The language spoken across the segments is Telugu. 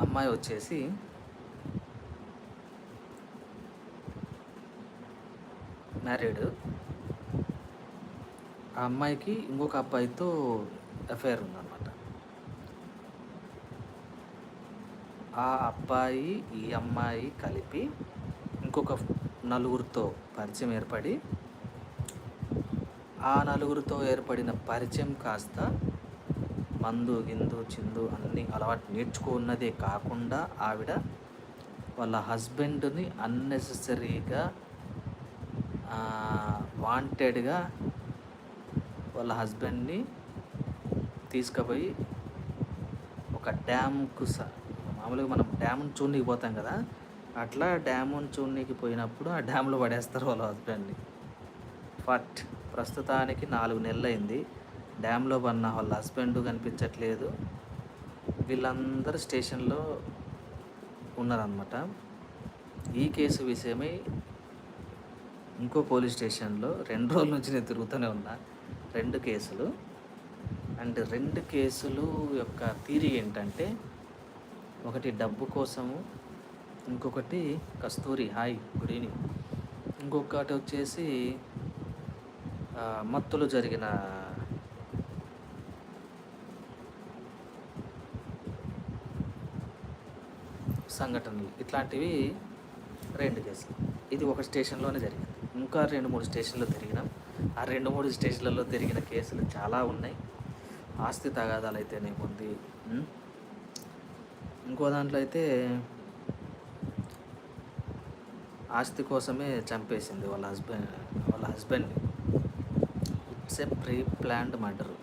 అమ్మాయి వచ్చేసి మ్యారీడ్. ఆ అమ్మాయికి ఇంకొక అబ్బాయితో అఫైర్ ఉందన్నమాట. ఆ అబ్బాయి ఈ అమ్మాయి కలిపి ఇంకొక నలుగురితో పరిచయం ఏర్పడి, ఆ నలుగురితో ఏర్పడిన పరిచయం కాస్త మందు గిందు చిందు అన్నీ అలవాటు నేర్చుకున్నదే కాకుండా ఆవిడ వాళ్ళ హస్బెండ్ని అన్నెసెసరీగా వాంటెడ్గా వాళ్ళ హస్బెండ్ని తీసుకుపోయి ఒక డ్యామ్కు మామూలుగా మనం డ్యామ్ని చూడనీకి పోతాం కదా, అట్లా డ్యామ్ని చూడనీకి పోయినప్పుడు ఆ డ్యామ్లో పడేస్తారు వాళ్ళ హస్బెండ్ని. ప్రస్తుతానికి 4 నెలలైంది. డ్యామ్లో పడిన వాళ్ళ హస్బెండ్ కనిపించట్లేదు. వీళ్ళందరూ స్టేషన్లో ఉన్నారన్నమాట. ఈ కేసు విషయమై ఇంకో పోలీస్ స్టేషన్లో 2 రోజుల నుంచి నేను తిరుగుతూనే ఉన్నా. 2 కేసులు. అండ్ 2 కేసులు యొక్క థియరీ ఏంటంటే, ఒకటి డబ్బు కోసము, ఇంకొకటి కస్తూరి హాయ్ గుడ్ ఈవినింగ్, ఇంకొకటి వచ్చేసి మత్తులో జరిగిన సంఘటనలు. ఇట్లాంటివి 2 కేసులు. ఇది ఒక స్టేషన్లోనే జరిగింది. ఇంకా 2-3 స్టేషన్లో తిరిగినాం. ఆ 2-3 స్టేషన్లలో తిరిగిన కేసులు చాలా ఉన్నాయి. ఆస్తి తగాదాలు అయితేనేముంది, ఇంకో దాంట్లో అయితే ఆస్తి కోసమే చంపేసింది వాళ్ళ హస్బెండ్ని. It's a pre planned murder.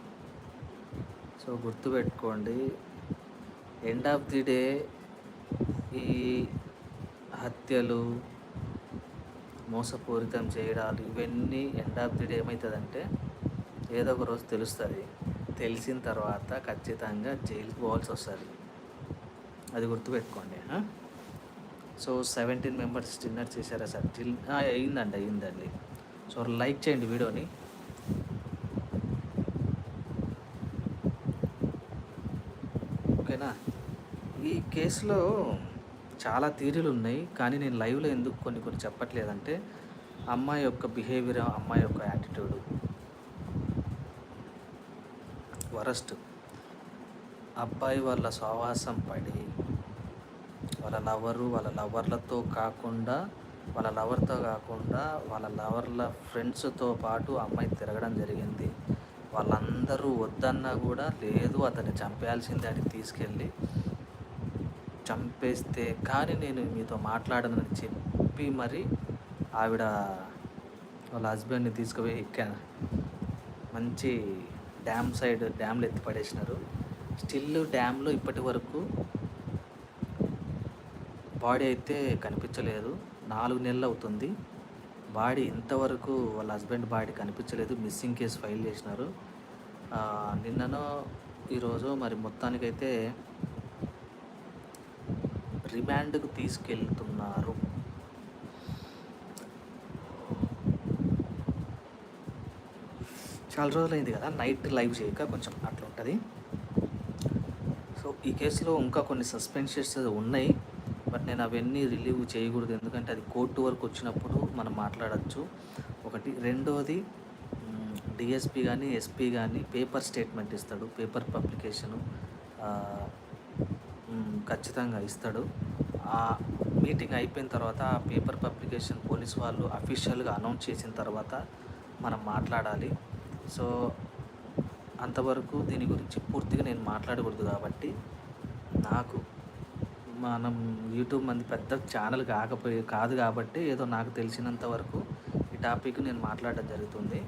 So గుర్తుపెట్టుకోండి, ఎండ్ ఆఫ్ ది డే ఈ హత్యలు, మోసపూరితం చేయడాలు, ఇవన్నీ ఎండ్ ఆఫ్ ది డే ఏమవుతుందంటే ఏదో ఒక రోజు తెలుస్తుంది. తెలిసిన తర్వాత ఖచ్చితంగా జైలుకి పోవాల్సి వస్తుంది. అది గుర్తుపెట్టుకోండి. సో 17 మెంబర్స్ డిన్నర్ చేశారా సార్? అయిందండి. సో లైక్ చేయండి వీడియోని. ఓకేనా? ఈ కేసులో చాలా థియరీలు ఉన్నాయి, కానీ నేను లైవ్లో ఎందుకు కొన్ని చెప్పట్లేదంటే, అమ్మాయి యొక్క బిహేవియర్, అమ్మాయి యొక్క యాటిట్యూడ్ వరస్ట్. అబ్బాయి వాళ్ళ సహవాసం పడి వాళ్ళ లవర్లతో కాకుండా, వాళ్ళ లవర్ల ఫ్రెండ్స్తో పాటు అమ్మాయి తిరగడం జరిగింది. వాళ్ళందరూ వద్దన్నా కూడా లేదు అతన్ని చంపేయాల్సిందే అని తీసుకెళ్ళి చంపేస్తే కానీ నేను మీతో మాట్లాడనని చెప్పి మరి ఆవిడ వాళ్ళ హస్బెండ్ని తీసుకుపోయి మంచి డ్యామ్లో ఎత్తి పడేసినారు. స్టిల్ డ్యామ్లో ఇప్పటి వరకు బాడీ అయితే కనిపించలేదు. 4 నెలలు అవుతుంది. బాడీ ఇంతవరకు వాళ్ళ హస్బెండ్ బాడీ కనిపించలేదు. మిస్సింగ్ కేసు ఫైల్ చేసినారు. నిన్ననో ఈరోజు మరి మొత్తానికైతే రిమాండ్కు తీసుకెళ్తున్నారు. చాలా రోజులైంది కదా నైట్ లైవ్ చేయక, కొంచెం అట్లా ఉంటుంది. సో ఈ కేసులో ఇంకా కొన్ని సస్పెన్షన్స్ ఉన్నాయి, బట్ నేను అవన్నీ రిలీవ్ చేయకూడదు. ఎందుకంటే అది కోర్టు వరకు వచ్చినప్పుడు మనం మాట్లాడచ్చు. ఒకటి. రెండోది, డిఎస్పీ కానీ ఎస్పీ కానీ పేపర్ స్టేట్మెంట్ ఇస్తాడు. పేపర్ పబ్లికేషను ఖచ్చితంగా ఇస్తాడు. ఆ మీటింగ్ అయిపోయిన తర్వాత ఆ పేపర్ పబ్లికేషన్ పోలీస్ వాళ్ళు అఫీషియల్గా అనౌన్స్ చేసిన తర్వాత మనం మాట్లాడాలి. సో అంతవరకు దీని గురించి పూర్తిగా నేను మాట్లాడకూడదు. కాబట్టి మనం యూట్యూబ్ మంది పెద్ద ఛానల్ కాదు కాబట్టి ఏదో నాకు తెలిసినంత వరకు ఈ టాపిక్ నేను మాట్లాడడం జరుగుతుంది.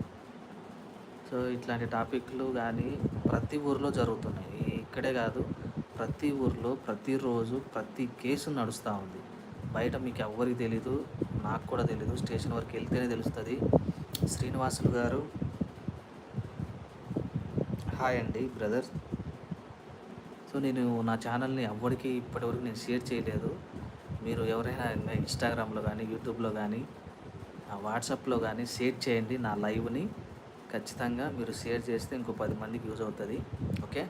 సో ఇట్లాంటి టాపిక్లు కానీ ప్రతి ఊరిలో జరుగుతున్నాయి. ఇక్కడే కాదు, ప్రతి ఊరిలో ప్రతిరోజు ప్రతి కేసు నడుస్తూ ఉంది. బయట మీకు ఎవ్వరికి తెలీదు, నాకు కూడా తెలీదు. స్టేషన్ వరకు వెళ్తేనే తెలుస్తుంది. శ్రీనివాసులు గారు హాయ్ అండి బ్రదర్. సో నేను నా ఛానల్ని ఎవ్వరికి ఇప్పటివరకు నేను షేర్ చేయలేదు. మీరు ఎవరైనా ఇన్స్టాగ్రామ్లో కానీ, యూట్యూబ్లో కానీ, వాట్సాప్లో కానీ షేర్ చేయండి నా లైవ్ని. ఖచ్చితంగా మీరు షేర్ చేస్తే ఇంకో 10 మందికి యూజ్ అవుతుంది. ఓకే.